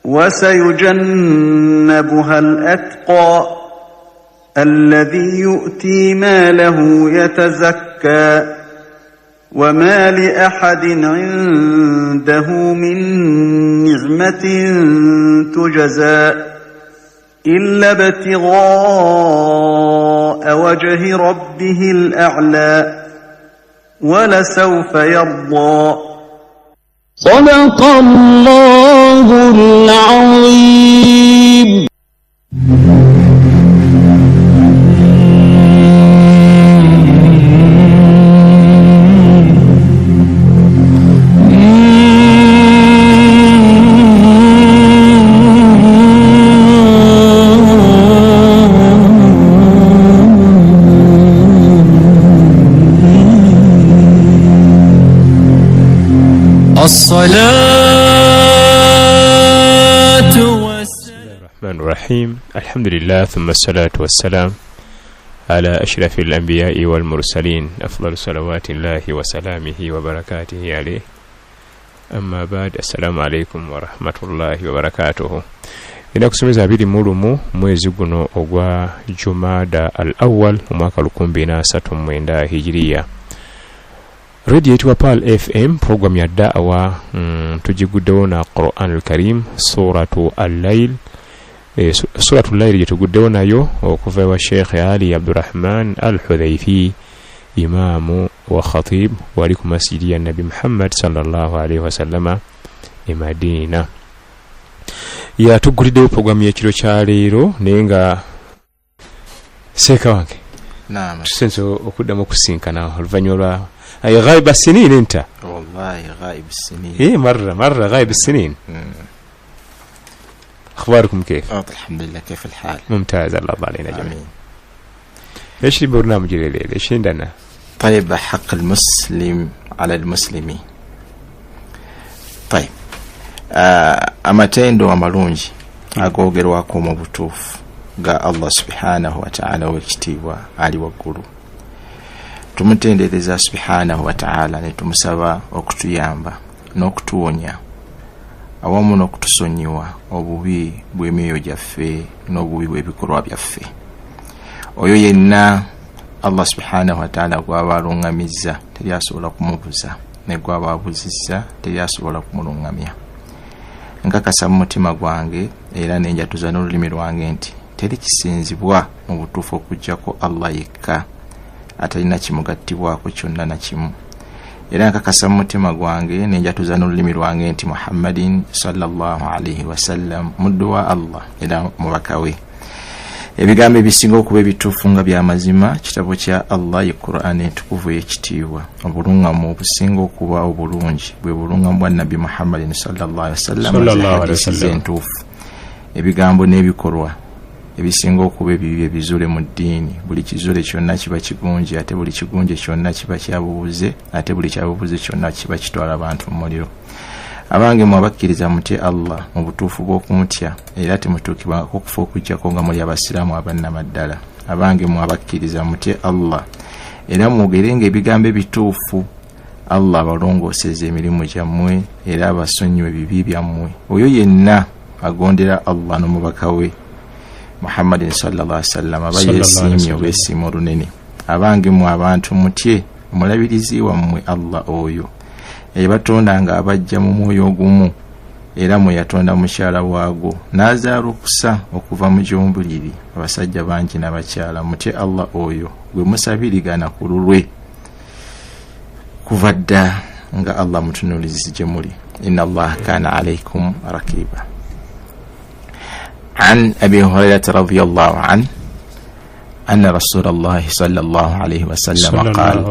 وسيجنبها الأتقى الذي يؤتي ماله يتزكى وما لأحد عنده من نعمة تجزى إلا ابتغاء وجه ربه الأعلى ولسوف يرضى. صدق الله العظيم. الصلاة الرحمن الرحيم. الحمد لله ثم الصلاة والسلام على أشرف الأنبياء والمرسلين أفضل صلوات الله وسلامه وبركاته عليه. أما بعد السلام عليكم ورحمة الله وبركاته. inakusomeza abiri mulumu mwezi guno ogwa Jumada al-Awwal omwaka 2039 Hijriya. Radio yetu Pal FM program ya da'wa tujiguddewo na Qur'an al-Karim suratu al-Layl. Suratu al-Layl yetuguddewo nayo okuva wa Sheikh Ali Abdurrahman al-Hudhaifi imamu wa khatib wali ku masjidi ya Nabi Muhammad sallallahu alaihi wasallama e Madina. Ya tuguliddewo program ya kiro kya leero nenga seka wange naam tusenso okuddamu kusinkana oluvanyuma أي غايب السنين أنت والله غايب السنين. إيه مرة غايب السنين. أخباركم كيف؟ الحمد لله. كيف الحال؟ ممتاز الله علينا جميعا. إيش البرنامج الليلة؟ إيش عندنا؟ طيب حق المسلم على المسلمين. طيب amatendo amalungi agogerwako mu butuufu ga Allah subhanahu wa ta'ala wekitiibwa ali waggulu. Tumutendereza subhanahu wa ta'ala ne tumusaba okutuyamba n'okutuwonya awamu n'okutusonyiwa obubi bw'emyoyo gyaffe n'obubi bw'ebikolwa byaffe. Oyo yenna Allah subhanahu wa ta'ala gwaba alungamizza teryasobola kumubuza ne gwaba abuzizza teryasobola kumulungamya. Nkakasa mu mutima gwange era nenjatuza n'olulimi lwange nti teri kisinzibwa mu butuufu okujjako Allah yekka atalina kimugattibwako kyonna na kimu. Era nkakasa mu mutima gwange nenjatuza n'olulimi lwange nti Muhammadin sallallahu alaihi wasallam muddu wa Allah era mubaka we. Ebigambo ebisinga okuba ebituufu nga by'amazima kitabo kya Allah ye Qur'an entukuvu y'ekitiibwa. Obulungamu obusinga okuba obulungi bwe bulungamu bwa Nabi Muhammadin sallallahu alaihi wasallam entuufu. Ebigambo n'ebikolwa ebisinga okuba ebibi ebizule mu ddiini. Buli kizule kyonna kiba kigunje ate buli kigunje kyonna kiba kyabubuze ate buli kyabubuze kyonna kiba kitwala abantu mu muliro. Abange mwabakkiriza mutye Allah mu butuufu bw'okumutya era temutuukibwako okufa okujjako nga muli abasiraamu abannamaddala. Abange mwabakkiriza mutye Allah era mwogerenga ebigambo ebituufu. Allah abalongooseza emirimu gyammwe era abasonyiwe ebibi byammwe. Oyo yenna agondera Allah n'omubaka we Muhammadin sallallahu alaihi wasallam abayesimye obwesiimo olunene. Abange mu abantu mutye omulabirizi wammwe Allah oyo ebatonda nga abajja mu mwoyo ogumu era mwe yatonda mukyala waago n'azaalukusa okuva mu gyombuliri abasajja bangi n'abakyala. Mutye Allah oyo gwe musabirigana ku lulwe kuva dda nga Allah mutunuulizi gye muli. Inna Allah kana alaykum rakiba. عن أبي هريرة رضي الله عنه أن رسول الله صلى الله عليه وسلم قال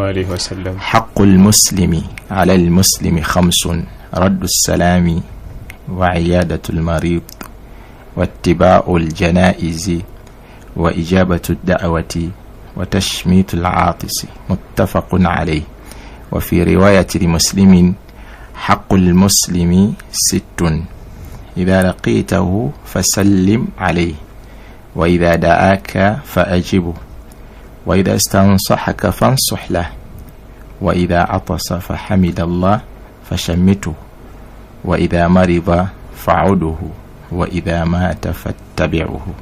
حق المسلم على المسلم 5: رد السلام وعيادة المريض واتباع الجنائز وإجابة الدعوة وتشميت العاطس. متفق عليه. وفي رواية لمسلم حق المسلم 6: إذا لقيته فسلم عليه وإذا دعاك فأجبه وإذا استنصحك فانصح له وإذا عطس فحمد الله فشمته وإذا مرض فعده. wa idha mata fattabi'uhu.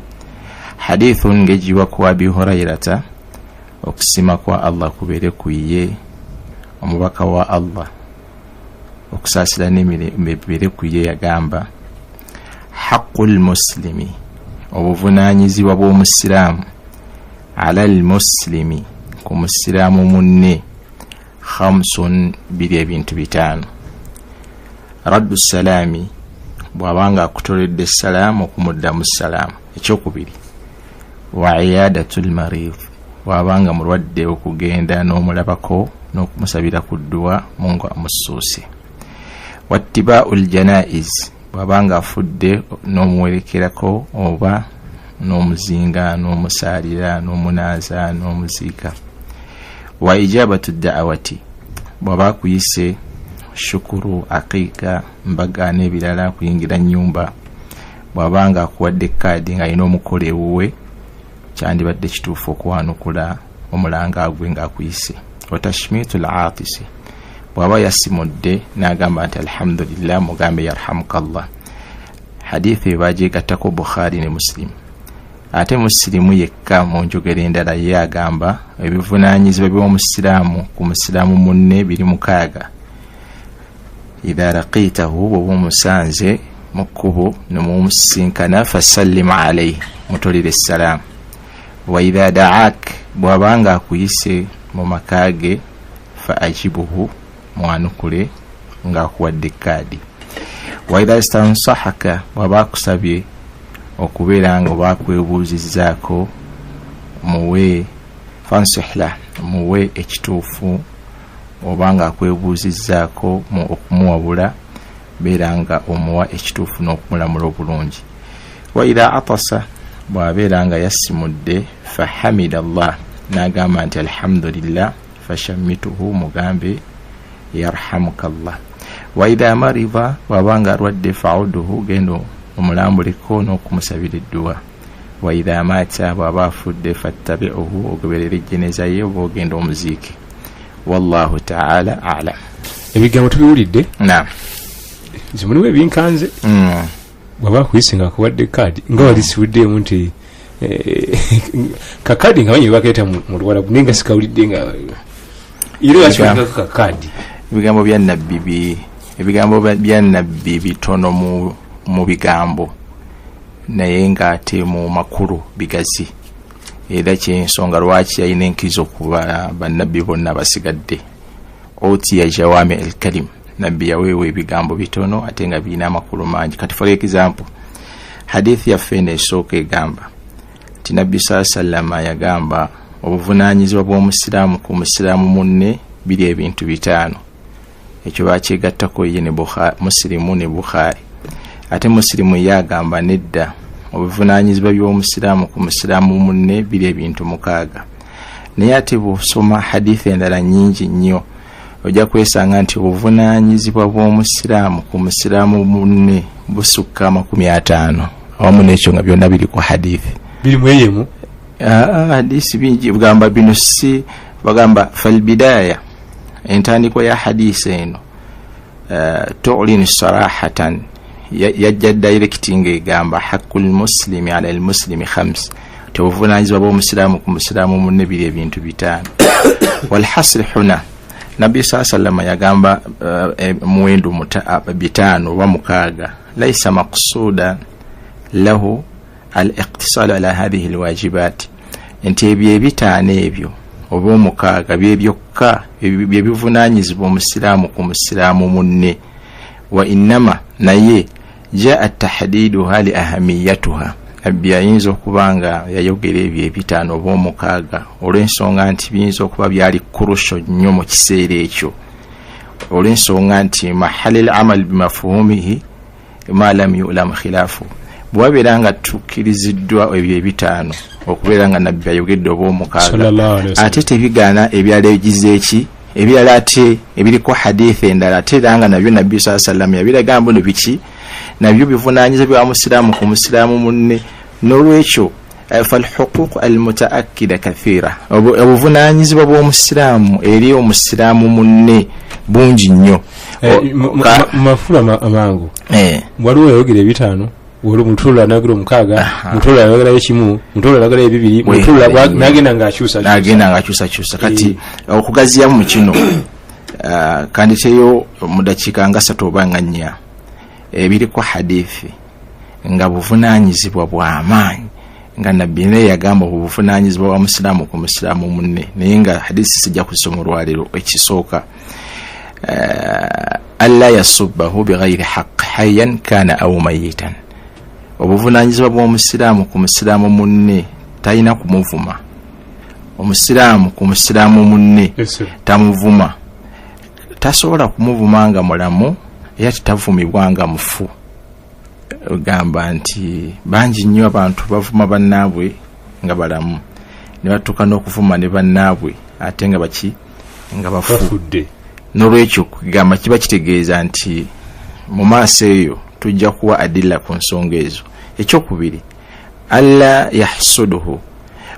Hadithun ngejiwa kwa Abi Hurairata okusima kwa Allah kubere kuye omubaka wa Allah okusasira n'emibere kuye yagamba haqqul muslimi obuvunanyizibwa bw'omusiraamu ala al-muslimi ku musiraamu munne khamsun biri ebintu bitano. Raddu salami bw'abanga akutoledde salaamu okumuddamu salaamu ekyokubiri. Wa iyadatul marid bw'abanga mulwadde okugenda n'omulabako n'okumusabira ku dduwa Mungu amusuuse. Wattiba'ul janaiz bw'abanga afudde n'omuwerekerako oba n'omuzinga n'omusaalira n'omunaaza n'omuziika. Wa ijabatu da'awati bw'aba akuyise shukuru, aqiika, mbaga n'ebirala kuyingira nnyumba bw'abanga akuwadde kaadi ng'alina omukolo ewuwe kyandibadde kituufu okuwanukula omulanga gwe ng'akuyise. Wa tashmitul aatisi bw'aba yasimudde n'agamba nti alhamdulillah mugambe yarhamukallah. Hadithi bajegattako Bukhari ne Muslim. Ate Muslimu yekka mu njogera endala ye agamba ebivunaanyizibwa by'omusiraamu ku musiraamu munne biri mukaaga. Idha laqitahu bw'oba omusanze mu kkubo n'omusinkana fasallim alayhi mutolere essalaamu. Wa idha da'ak bw'abanga akuyise mu makaage fa ajibuhu mwanukule ng'akuwadde kaadi. Wa idha istansahaka bw'aba akusabye okubeera nga oba akwebuuzizzaako muwe fansihla muwe ekituufu oba nga akwebuuzizzaako okumuwabula beera nga omuwa ekituufu n'okumulamula obulungi. Wa idha atasa bw'abeera nga yasimudde fahamidallah n'agamba nti alhamdulillah fashammituhu mugambe yarhamukallah. Wa idha marida bw'abanga alwadde fa'uduhu gendo omulambuleko n'okumusabira edduwa. Wa idha mata bw'aba afudde fattabi'uhu ogoberera ejjeneza ye oba ogenda omuziike. Wallahu ta'ala a'lam. Ebigambo tubiwulidde? Naam. Zimuniwe ebinkanze. Bw'aba akuyise ng'akuwadde kaadi nga wali siwuddemu nti kakadi nga banyi bakeeta mu Luwarabu naye nga sikawulidde nga iro yakiwulira kakadi. Ebigambo bya nabbi bitono mu bigambo naye ng'ate mu makulu bigazi. Era kyensonga lwaki yalina enkizo okuba bannabbi bonna basigadde. Utiya jawami al-kalim, nabbi yaweewa ebigambo bitono ate nga birina amakulu mangi. Kati for example hadithi yaffe n'esooka egamba nti nabbi sallama yagamba obuvunaanyizibwa bw'omusiraamu ku musiraamu munne biri ebintu bitano. Ekyo bakyegattako ye ne Muslimu ne Bukhari. Ate Muslimu yagamba nedda obuvunaanyizibwa by'omusiraamu ku musiraamu munne biri ebintu mukaaga. Naye ate bw'osoma hadithi endala nnyingi nnyo ojja kwesanga nti obuvunaanyizibwa bw'omusiraamu ku musiraamu munne busukka 50 awamu n'ekyo nga byonna biri ku hadithi. Biri mweyemu? Hadithi bingi bugamba bino si bagamba falbidaya entandikwa ya hadithi eno tu'linu sarahatan yajja directing egamba haqqul muslimi ala al muslimi khams tobuvunanyizibwa bw'omusiraamu ku musiraamu munne biri ebintu bitano. Wal hasr huna nabbi sallallahu yagamba muwendo bitano wa mukaaga laysa maqsuda lahu al-iqtisal ala hadhihi al-wajibat. Enti ebyo bitano ebyo oba omukaaga byokka byebivunanyizibwa omusiraamu ku musiraamu munne. Wa innama naye jaa at-tahdiduha li ahamiyatuha byayinza okubanga yayogera ebyo bitano oba omukaaga olw'ensonga nti biyinza okuba byali kurusho nnyo mu kiseera ekyo olw'ensonga nti mahalil amal bimafuhumihi ma lam yu'lam khilafu. Bwabeera nga tukkiriziddwa ebyo bitano okubeera nga nabbi ayogedde oba omukaaga ate tebigaana ebyala egize eki ebirala ate ebiriko hadithi endala ate era nga nabyo nabbi sallallahu yabiraga mbuno biki nabyo bivunanyizibwa bya musiraamu ku musiraamu munne. N'olwekyo falhuquq almutaakkida kathira obuvunanyizibwa bw'omusiraamu eri omusiraamu munne bungi nnyo. Mafula amangu waliwo yayogera bitano wolo mutula nagiro mukaga mutula nagiro ekimu mutula nagiro ebibiri mutula nagenda ngakyusa kati okugaziya mu kino kandi teyo mudakiika nga 3 oba nga 4 ebiri ku hadithi nga buvunanyizibwa bw'amaanyi nga nabbi ne yagamba obuvunanyizibwa bwa musiramu ku musiramu munne naye nga hadithi sijja kusoma olwaleero ekisooka alla yasubbahu bighayri haqq hayyan kana aw mayitan obuvunanyizibwa bw'omusiraamu ku musiraamu munne talina kumuvuma omusiraamu ku musiraamu munne tamuvuma tasobola kumuvuma nga mulamu era tetavumibwa nga mufu ogamba nti bangi nnyo abantu bavuma bannaabwe nga balamu ne batuuka n'okuvuma ne bannaabwe ate nga baki nga bafudde n'olwekyo kugamba kiba kitegeeza nti mu maaso eyo tujja kuwa adilla ku nsonga ezo. Ekyokubiri alla yahsuduhu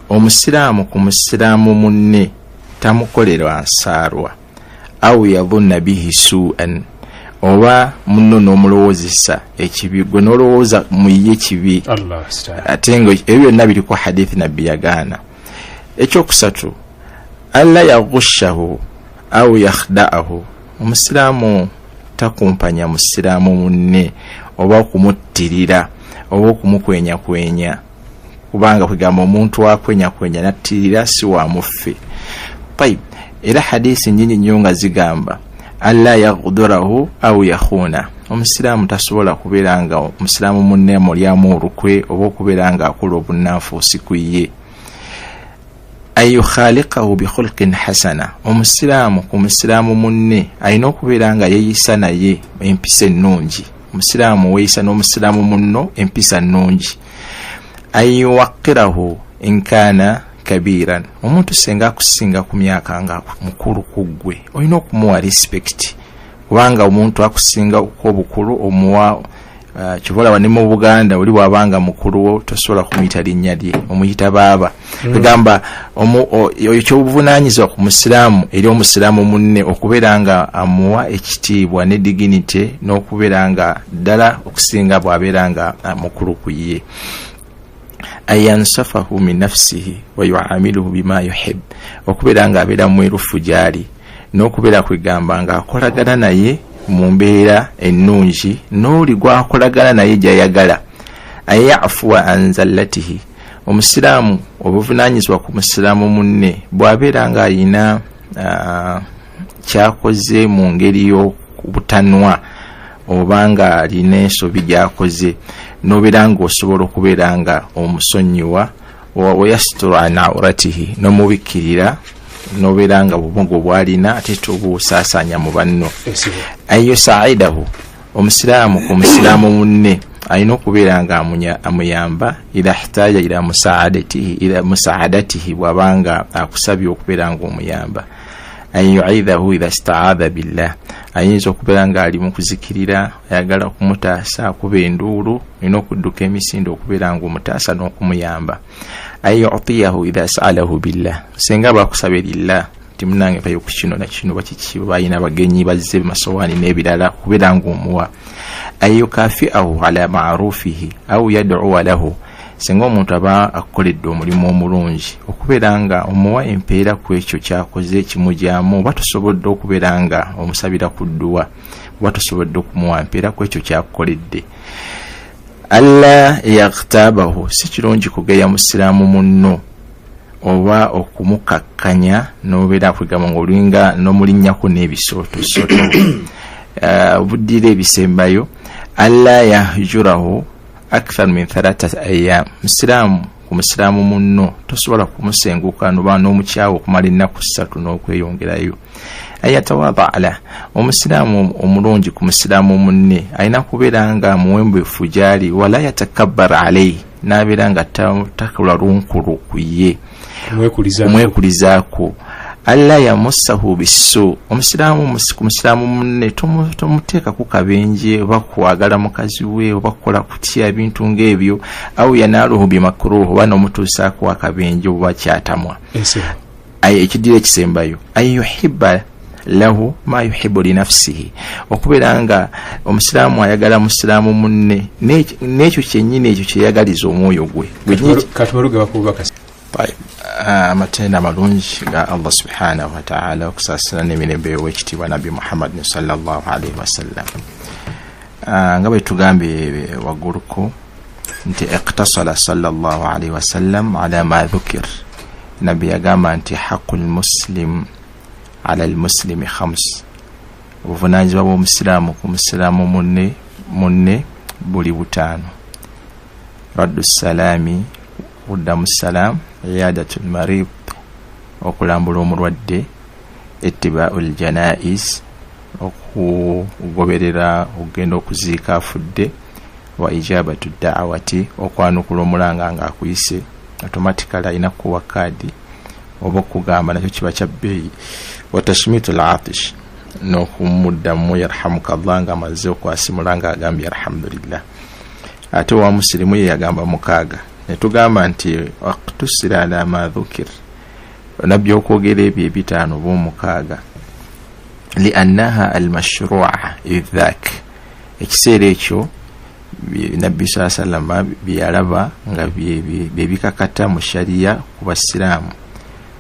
omusiraamu ku musiraamu munne tamukolera nsaarwa au yadhunna bihi su'an oba munno n'omulowoozesa ekibi gwe n'olowooza muye kibi ate nga ebyo byonna biri ku hadithi nabbi yagaana. Ekyokusatu alla yaghushahu au yakhda'ahu omusiraamu takumpanya musiraamu munne oba okumuttirira oba okumukwenyakwenya kubanga kugamba omuntu akwenyakwenya nattirira si wa muffe. Era hadithi nyingi nnyo nga zigamba alla yaghdurahu au yakhuna omusiraamu tasobola kubeera nga omusiraamu munne mulyamu olukwe oba okubeera nga akola obunnanfuusi ku ye. Ayu khaliqahu bi khulqin hasana omusiraamu ku musiraamu munne alina okubeera nga yeeyisa naye empisa ennungi. Omusiraamu weeyisa n'omusiraamu munno empisa nnungi. Ayu waqirahu in kana kabiran omuntu senga akusinga ku myaka nga mukulu kuggwe olina okumuwa respect kubanga omuntu akusinga okubukulu omuwa kivola wani mu Buganda oli wabanga mukulu wo tosobola kumuyita linnya lye omuyita baaba kugamba ekyobuvunanyizibwa ku musiraamu eri omusiraamu munne okubeera nga amuwa ekitiibwa ne dignity n'okubeera nga ddala okusinga bw'abeera nga mukulu ku ye. Ayansafahu min nafsihi wa yuamiluhu bima yuhib okubeera nga abeera mwerufu gyali n'okubeera kwegamba nga akolagana naye mu mbeera ennungi n'oli gwakolagana naye gyayagala. Ayafuwa an zallatihi omusiraamu obuvunanyizibwa ku musiraamu munne bw'abeera nga alina kyakoze mu ngeri y'obutanwa oba nga alina ensobi gyakoze n'obeera nga osobola okubeera nga omusonyiwa wayasituru an auratihi n'omubikkirira n'obeera nga bubongo bw'alina ate tobuusaasanya mu banno. Ayo saidahu omusiraamu ku musiraamu munne alina okubeera nga amuyamba ila hitaja ila musaadatihi bw'abanga akusabye okubeera nga omuyamba. Ayu'idhahu idha ista'adha billah ayinza okubeera nga ali mu kuzikirira ayagala okumutaasa akuba enduulu olina okudduka emisinde okubeera nga omutaasa n'okumuyamba. Ayu'tiyahu idha sa'alahu billah senga bakusabye lillah timunange payo ku kino na kino bakiki bayina bagenyi bazze masowaani n'ebirala kubeera nga omuwa. Ayukafi'ahu ala ma'rufihi au yad'u lahu singa omuntu aba akoledde omulimu omulungi okubeera nga omuwa empeera ku ekyo kyakoze ekimujyamu oba tosobodde okubeera nga omusabira ku dduwa oba tosobodde okumuwa mpeera ku ekyo kyakoledde. Alla yaghtabahu si kirungi kugeya musiraamu munno oba okumukakkanya n'obeera kwegamba ng'olinga n'omulinnyako n'ebisootosoto buddira ebisembayo. Alla yahjurahu akthar min 3 ayyam musiraamu ku musiraamu munno tosobola kumusenguka noba n'omukyawo okumala ennaku 3 n'okweyongerayo. Ayatawadha ala omusiraamu omulungi ku musiraamu munne alina kubeera nga muwembwefu gyali wala yatakabbar alayhi n'abeera nga takola lunkulu ku ye omwekulizaako. Alla yamussahu bisu omusiraamu ku musiraamu munne tomuteeka ku kabenje oba kwagala mukazi we oba kukola kutya ebintu ng'ebyo au yanaaluhu bimakruh oba n'omutuusaako akabenje oba kyatamwa. Ekidira ekisembayo ayuhibba lahu ma yuhibbu li nafsihi, okubeera nga omusiraamu ayagala musiraamu munne n'ekyo kyennyini ekyo kyeyagaliza omwoyo gwe. Amatenda amalungi ga Allah subhanahu wa ta'ala okusaasira n'emirembe w'ekitiibwa Nabbi Muhammad sallallahu alaihi wasallam. Nga bwe tugambye wagguluko nti iqtasala sallallahu alaihi wasallam ala ma dhukir. Nabbi yagamba nti haqqul muslim ala al-muslimi khams, obuvunaanyizibwa bw'omusiraamu ku musiraamu munne buli butaano: raddu salaami, kuddamu salaam; iyadatul marid, okulambula omulwadde; ittiba'ul janaiz, okugoberera okugenda okuziika afudde; wa ijabatu da'awati, okwanukula omulanga nga akuyise automatically alina kuwa kaadi oba okugamba nakyo kiba kya bbeeyi; wa tashmitul atish, n'okumuddamu yarhamukallah nga amaze okwasimula nga agambye alhamdulillah. Ate wa musilimu ye yagamba mukaaga. Ne tugamba nti waqtusira ala ma dhukir, nabyo okwogera ebyo ebitaano b'omukaaga, liannaha almashru'a idhak, ekiseera ekyo Nabbi sallallahu alaihi wasallam byalaba nga bebikakata mu sharia ku basiraamu.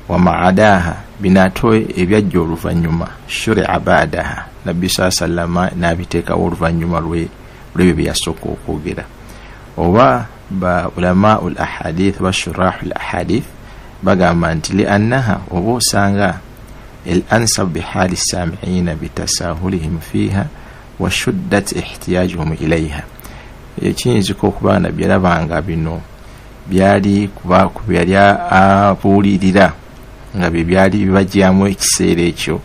Wa ma'adaha, binato ebyajja oluvannyuma, shuri'a ba'daha, Nabbi sallallahu alaihi wasallam n'abiteekawo oluvannyuma lw'ebyo bye yasooka okwogera. Oba ba ulama'ul ahadith wa shurahul ahadith bagamba nti liannaha, oba osanga al-ansab bihali sami'ina bitasahulihim fiha wa shuddat ihtiyajuhum ilayha, ekiyinzika okuba nga byalabanga bino byali kuba kubyali abuulirira nga bye byali bibajjamu ekiseera ekyo,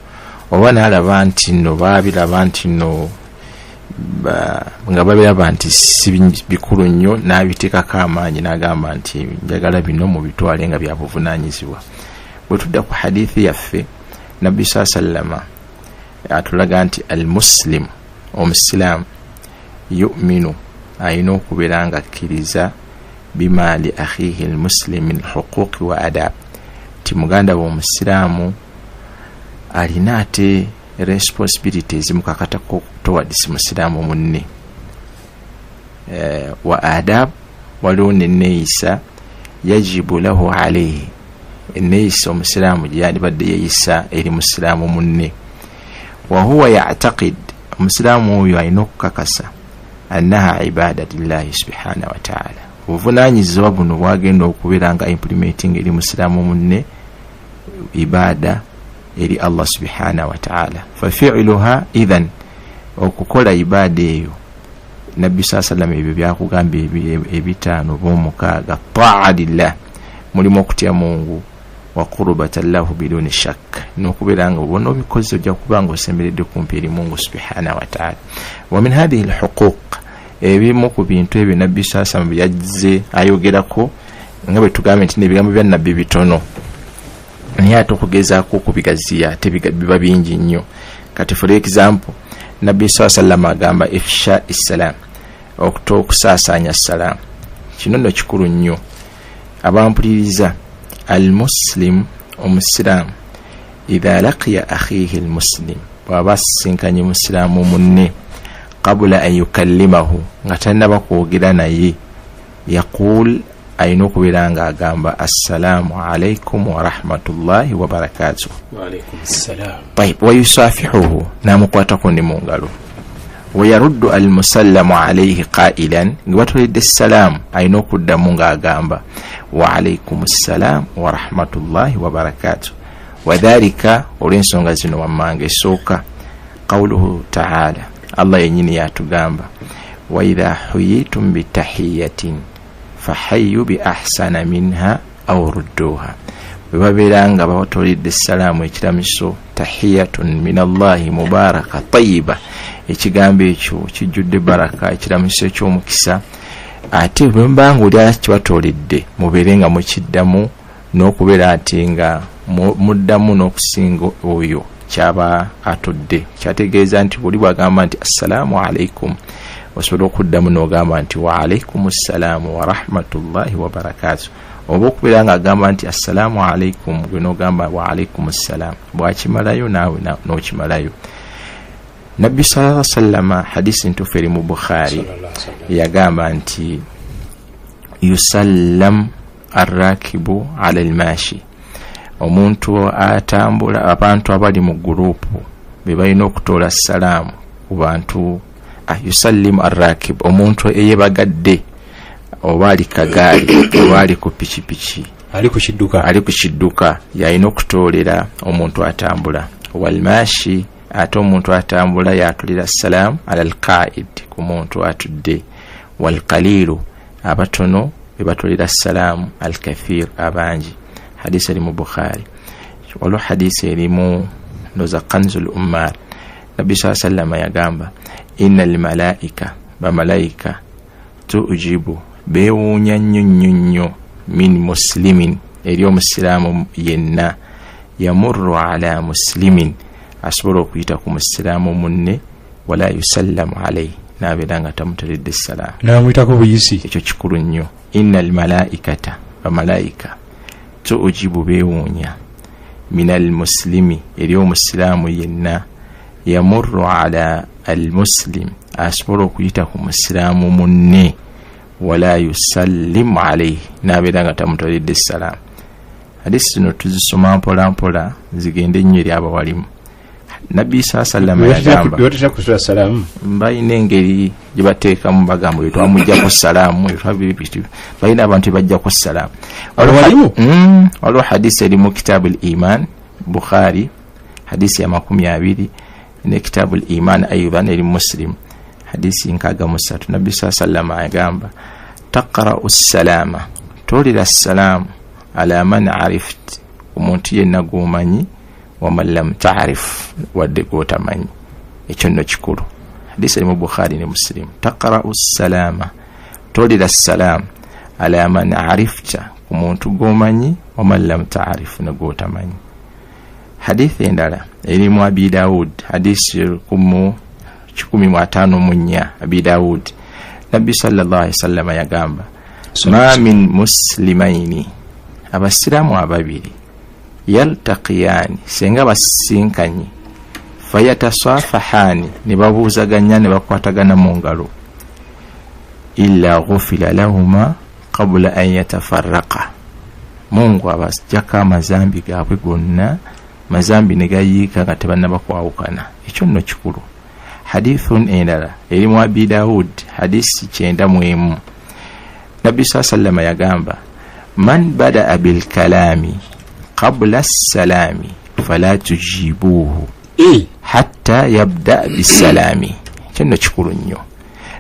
oba n'alaba nti nno baabiraba nti nno nga babiraba nti si bikulu nnyo, n'abiteekako amaanyi n'agamba nti njagala bino mu bitwale nga byabuvunaanyizibwa. Bwe tudda ku hadithi yaffe, Nabbi sallallahu alaihi wasallam atulaga nti al-muslim, omusiraamu, yu'minu, ayina okubeera nga akkiriza bima li akhihi al-muslim min huquqi wa adab, ti muganda w'omusiraamu alina ate responsibilities mukakatako towards musiraamu munne. Wa adab, waliwo n'enneeyisa yajibu lahu alayhi, enneeyisa omusiraamu gyalibadde yeeyisa eri musiraamu munne. Wa huwa ya'taqid, omusiraamu oyo alina okukakasa annaha ibadatullahi subhanahu wa ta'ala, obuvunaanyizibwa buno bwagenda okubeera nga implementing eri musiraamu munne ibada eri Allah subhanahu wa ta'ala. Fa fi'luha idhan, okukola ibada eyo Nabbi sallallahu alaihi wasallam ebyo byakugambye ebitaano b'omukaaga, ta'a lillah, mulimu okutya Mungu, wa qurbatan lahu biduni shakk, n'okubeera nga obona obikoze ojja kuba nga osemberedde kumpi eri Mungu subhanahu wa ta'ala. Wa min hadhihi al-huquq, ebimu ku bintu ebyo Nabbi sallallahu alaihi wasallam byajje ayogerako, nga bwe tugambye nti n'ebigambo bya Nabbi bitono naye ate okugezaako okubigaziya ate biba bingi nnyo. Kati for example, Nabbi sallallahu alaihi wasallam agamba ifsha issalam, okusaasaanya salaam. Kino nno kikulu nnyo. Abampuliriza, al-muslim, omusiraamu, idha laqiya akhihi al-muslim, bw'aba asisinkanye musiraamu munne, qabula an yukallimahu, nga tannaba kwogera naye, yaqul, ayina okubeera nga agamba assalaamu alaikum wa rahmatullahi wa barakatuh. Wa alaikum assalam. Tayyib, wa yusafihuhu, n'amukwatako ne mu ngalo. Wa yaruddu al-musallamu alayhi qailan, nga batulidde salaamu ayina okuddamu ng'agamba wa alaikum assalam wa rahmatullahi wa barakatuh. Wa dhalika, olw'ensonga zino wammanga esooka, qawluhu ta'ala, Allah yennyini yatugamba, wa idha huyitum bitahiyatin fahayyu bi ahsana minha aw rudduha, bwe babeera nga bawatolidde essalaamu ekiramiso, tahiyatun min Allahi mubaraka tayyiba, ekigambo ekyo kijjudde baraka, ekiramiso eky'omukisa. Ate bwe mbanga oli kibatoledde, mubeere nga mukiddamu n'okubeera ate nga muddamu n'okusinga oyo kyaba atodde. Kyategeeza nti buli bwagamba nti assalaamu alaikum, osobola okuddamu n'ogamba nti wa alaikum assalaamu wa rahmatullahi wa barakatuh. oba okubeera ng'agamba nti assalaamu alaikum gwe n'ogamba wa alaikum assalam, bw'akimalayo naawe n'okimalayo. Nabbi sallallahu alaihi wasallam hadisi ntuufu eri mu Bukhari yagamba nti yusallam arrakibu ala almashi, omuntu atambula, abantu abali mu gurupu be balina okutoola salaamu ku bantu. Yusallimu arrakib, omuntu eyebagadde oba ali kagaali oba ali ku pikipiki ali ku kidduka yalina okutoolera omuntu atambula. Walmashi, ate omuntu atambula yatulira salaamu ala alqaid, ku muntu atudde. Walqalilu, abatono bebatolera salaamu alkathir, abangi. Hadisi eri mu Bukhari. Waliwo hadisi erimu noza kanzul ummar, Nabbi sallallahu alaihi wasallam yagamba innal malaika, bamalaika tujibu bewuunya nnyo min muslimin, eri omusiraamu yenna, yamurru ala muslimin, asobola okuyita ku musiraamu munne, wala yusallamu alayhi, nabeera nga tamuteredde salaamu, namuyitako buyisi. ekyo kikulu nnyo. Innal malaikata, bamalaika tujibu bewuunya min almuslimi, eri omusiraamu yenna, yamurru ala almuslim, asobola okuyita ku musiraamu munne, wala yusallimu alayhi, nabeera nga tamutoledde salaamu. Hadisi zino tuzisoma mpola mpola zigende nnyo eri abawalimu. Nabbi sallallahu alaihi wasallam yagamba balina engeri gye bateekamu, bagamba bwe twamuggyako salaamu, balina abantu bajjako salaamu. Waliwo hadisi eri mu kitabu al-iman Bukhari, hadisi ya 20 ne kitabu al-iman ayuban eri Muslim, hadisi nkaga musatu. Nabbi sallallahu alaihi wasallam yagamba taqra'u as-salama, tolira as-salamu ala man arift, omuntu yenna gomanyi, wa man lam ta'rif, wadde gotamanyi. Ekyo nno kikulu. Hadisi eri mu Bukhari ne Muslim. Taqra'u as-salama, tolira as-salamu ala man arifta, omuntu gomanyi, wa man lam ta'rif, ne gotamanyi. Hadithi endala eri mu Abi Daud, hadisi 1504 Abi Daud, Nabbi sallallahu alaihi wasallam yagamba ma min muslimaini, abasiramu ababiri, yaltaqiyani, senga basinkanye, fayatasafahani, ne babuuzaganya ne bakwatagana mu ngalo, illa ghufila lahuma qabla an yatafarraqa, Mungu abasjaka amazambi gaabwe gonna, mazambi ne gayiika nga tebannaba kwawukana. Ekyo nno kikulu. Hadithun endala eri mu Abi Daud, hadisi 91, Nabbi sallallahu alaihi wasallam yagamba man bada'a bil kalami qabla as-salami fala tujibuhu hatta yabda bis salami. Ekyo nno kikulu nnyo.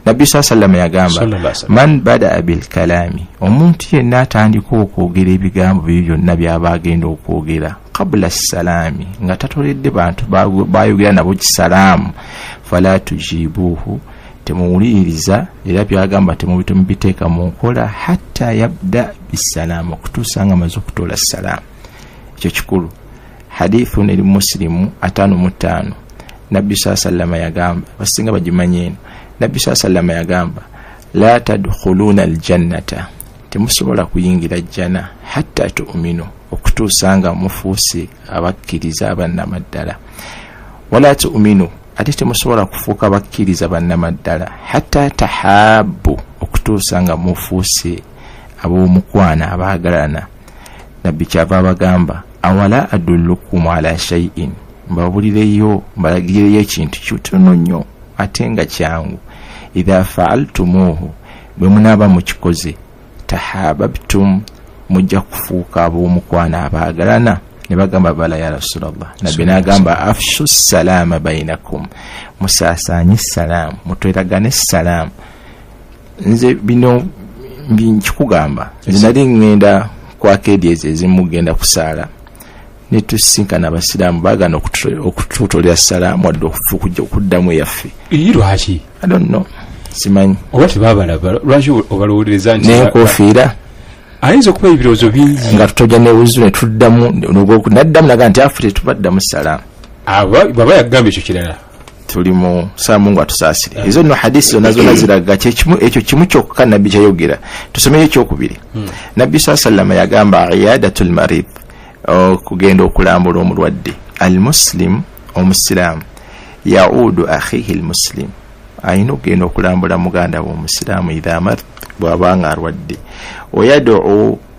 Nabbi sallallahu alaihi wasallam yagamba man bada'a bil kalami, omuntu yenna atandika okwogera ebigambo byo byonna byaba agenda okwogera qabla as-salami, nga tatoledde bantu bayogera nabo kisalaamu, fala tujibuhu, temuwuliriza, era byagamba temubiteeka mu nkola, hatta yabda bisalaamu, okutuusa nga amaze okutoola salaamu. Ekyo kikulu. Hadithu eri Muslimu 55, Nabbi sallallahu alaihi wasallam yagamba, basinga bagimanye eno, Nabbi sallallahu alaihi wasallam yagamba la tadkhuluna aljannata, temusobola kuyingira jjana hatta tu'minu, okutuusa nga mufuuse abakkiriza abannamaddala, wala tu'minu, ate temusobola kufuuka bakkiriza bannamaddala hatta tahabbu, okutuusa nga mufuuse ab'omukwana abaagalana. Nabbi kyava abagamba awala adullukum ala shay'in, mbabulireyo mbalagireyo ekintu kitono nnyo ate nga kyangu, idha fa'altumuhu, bwe munaaba mukikoze, tahababtum, mujja kufuuka ab'omukwana abaagalana. Ne bagamba bala ya Rasulullah. Nabbi n'agamba afshu salama bainakum, musaasaanye salaamu, mutweragane salaamu. Nze bino nkikugamba, nze nali ngenda kwaka edyezi ezimu genda kusaala, ne tusinkana abasiraamu baagana okututolera salaamu wadde okuddamu yaffe. Lwaki? I don't know, simanyi. Oba tebabalaba, lwaki obalowoleza nti n'enkofiira ayinza okuba ebirowoozo bingi nga tutojja n'ewuzu ne tuddamu, naddamu naga nti afu tetubaddamu salaamu. Baba yagamba ekyo kirala. tuli mu saa Mungu atusaasire. Ezo nno hadisi zonna ziraga ekyo kimu kyokka nabbi kyayogera. Tusomeyo ekyokubiri. Nabbi sallallahu yagamba iyadatul marid, kugenda okulambula omulwadde. Al-muslim, omusiraamu, yaudu akhihi al-muslim, ayina okugenda okulambula muganda we omusiraamu idha marid, bw'abanga alwadde.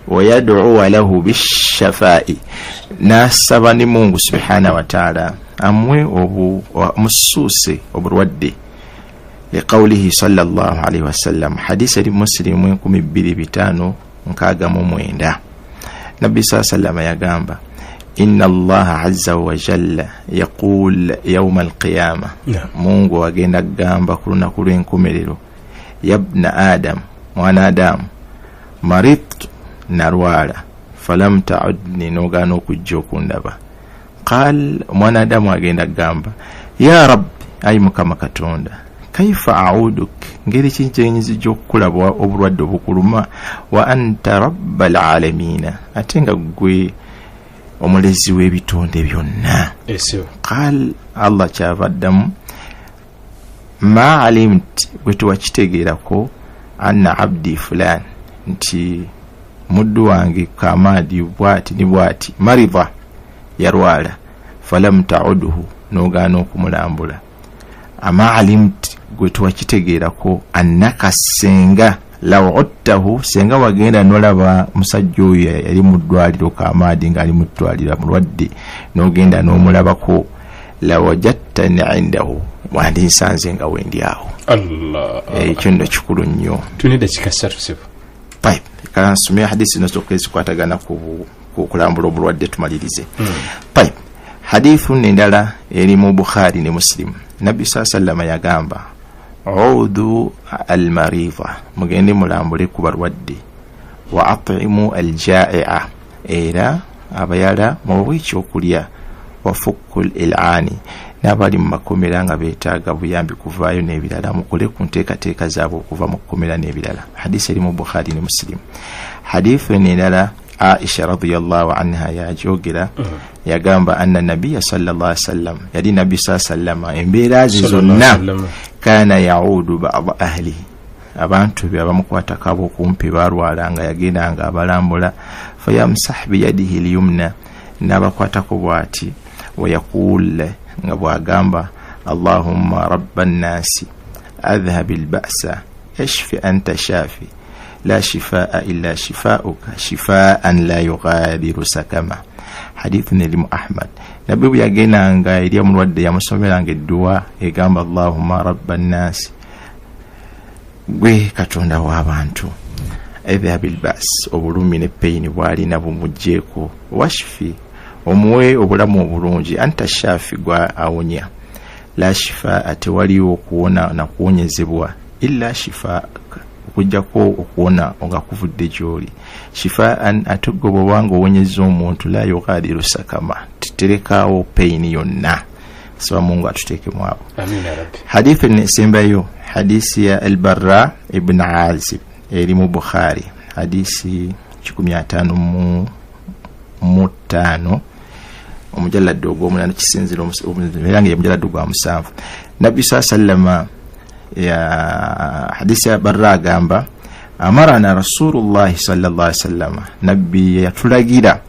Wayad'u lahu bishafaa'i, nasaba ni Mungu subhanahu wa ta'ala amwe omusuuse obulwadde. Liqawlihi sallallahu alayhi wasallam, hadisi eri Muslim 2569. Nabbi sallallahu yagamba inna Allah azza wa jalla yaqul yawm al-qiyamah, Mungu agenda gamba ku lunaku lw'enkomerero, yabna adam, mwana Adamu, maridtu, narwala, falam ta'udni, nogana okujja okundaba. Qal, mwana Adamu agenda gamba ya rabbi, ayi Mukama Katonda, kaifa a'uduk, ngeri kinjenyizi gy'okulaba obulwadde obukuluma, wa anta rabbal alamin, ate nga gwe omulezi w'ebitonde byonna. Qal, Allah kyavaddamu ma alimti, gwe tuwakitegeerako, anna abdi fulan, nti muddu wange Kamadi bwati ni bwati, maridha, yarwala, falam ta'uduhu, nogana okumulambula. Ama alimti, gwe tuwakitegeerako, annaka senga law uttahu, senga wagenda nolaba musajja oyo yali mu ddwaliro Kamadi ng'ali mu ddwaliro mulwadde, nogenda n'omulabako, lawajadtani indahu, wandinsanze nga wendi awo. Allah, ekyo nno kikulu nnyo. tunida kikasatu sebo. Pipe kana nsomye hadisi n'okwezi kwatagana ku kulambula obulwadde tumalirize. Pipe hadithu n'endala eri mu Bukhari ne Muslim. Nabbi sallallahu yagamba udu al-maridha, mugende mulambule ku balwadde, wa at'imu al-ja'i'a, era abayala mubawe ekyokulya, wa fukkul il'ani, n'abali mu makomera nga beetaaga buyambi kuvaayo n'ebirala, mukole ku nteekateeka zaabwe okuva mu kukomera n'ebirala. Hadisi eri mu Bukhari ne Muslim. Hadithu n'endala Aisha radhiyallahu anha yajogera, yagamba anna nabiyya sallallahu alaihi wasallam, yali nabbi sallallahu alaihi embeera zonna kana yaudu ba'd ahli, abantu byabamukwata kabo kumpi barwala nga yagenda nga abalambula, fayamsah biyadihi al-yumna, nabakwatako bwati, wayaqul, nga bwagamba Allahumma rabban nasi adhhab al-ba'sa ishfi anta shafi la shifaa illa shifaa'uka shifaa'an la yughadiru sakama. Hadithu nilimu Ahmad. Nabbi yagenanga eri omulwadde yamusomeranga edduwa egamba Allahumma rabban nasi, gwe Katonda w'abantu, adhhab al-ba's, obulumi ne pain bwalina bumujjeeko, washfi, omuwe obulamu obulungi, anta shafi, gwa awonya, la shifaa, tewaliwo okuwona na kuwonyezebwa, illa shifaa'uka, okujjako okuwona nga kuvudde gy'oli, shifaa'an, atugobobwanga owonyeza omuntu, la yughadiru sakama, tuterekaawo pain yonna. Saba Mungu atuteekemu abo. Amina rabbi. Hadithi nesembayo, hadisi ya al-Barra ibn Azib eri mu Bukhari, hadisi 1505, omujalladu ogw'omunana kisinziro omulange omujalladu gwa 7. Nabbi sallallahu ya hadisi ya Barra agamba amarana Rasulullah sallallahu alaihi wasallam, nabbi yatulagira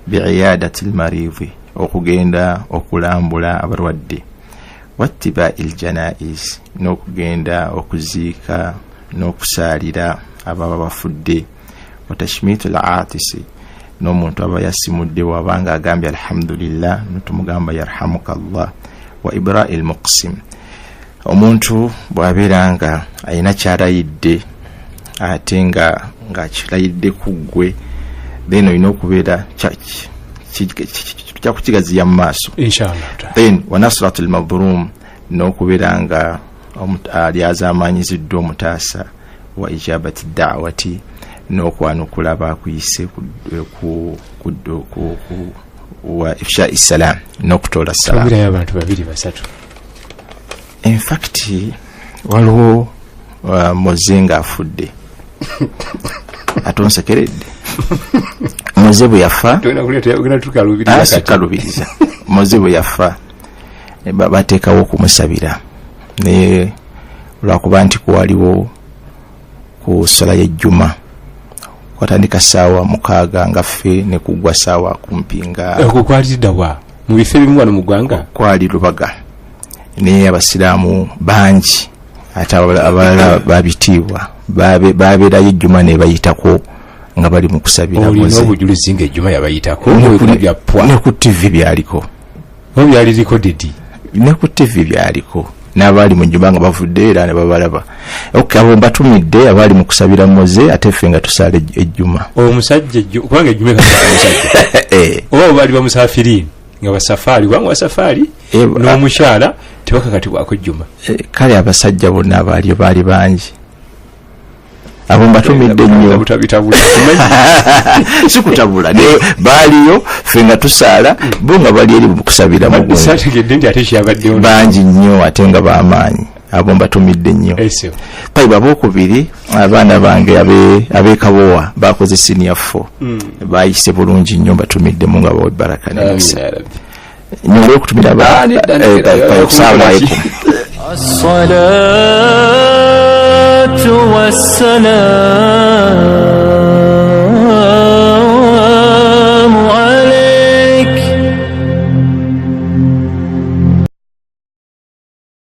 bi'iyadati al-maridhi, okugenda okulambula abalwadde, wattiba'il janaiz, n'okugenda okuziika n'okusaalira ababa bafudde, watashmitul aatisi, n'omuntu aba yasimudde wabanga agambye alhamdulillah n'tumugamba yarhamukallah, wa ibra'il muqsim, omuntu bw'abeeranga ayina kyalayidde ate nga kilayidde ku ggwe, then olina okubeera kyakukigaziya mu maaso inshallah. Then wa nasratul madhulum, n'okubeera nga alyazamanyiziddwa omutaasa, wa ijabati da'wati, n'okwanukula abakuyise wa ifsha'i salam, n'okutoola salam. Abantu babiri basatu. In fact waliwo moze nga afudde atonsekeredde moze bwe yafa tukalubiriza moze bwe yafa bateekawo okumusabira naye olwakuba nti kuwaliwo ku sola y'ejjuma kwatandika ssaawa 6 nga ffe ne kugwa ssaawa kumpi nga kwaliddawa mu bifo ebimu wano mu ggwanga kwali Lubaga naye abasiraamu bangi ate abalala babitiibwa babeerayo ejjuma ne bayitako nga bali mu kusabira olina obujulizi ng'ejjuma yabayitako ne ku TV byaliko byali recorded ne ku TV byaliko n'abaali mu jjuma nga bavudde era ne babalaba abo mbatumidde abaali mu kusabira moze ate ffe nga tusaala ejjuma omusajja kubanga ejjuma omusajja oba baali bamusafiriini nga basafaari kubanga basafaari n'omukyala tebakakatibwako ejjuma kale abasajja bonna abaaliyo baali bangi abo mbatumidde nnyo sikutabula naye baaliyo ffe nga tusaala bo nga bali eri mu kusabira bangi nnyo ate nga b'amaanyi abo mbatumidde nnyo payiba abokubiri abaana bange ab'ekabowa bakoze senior 4 bayise bulungi nnyo mbatumiddemu nga bawe baraka n'emisa nyumba y'okutumira assalamu alaikum. الصلاة والسلام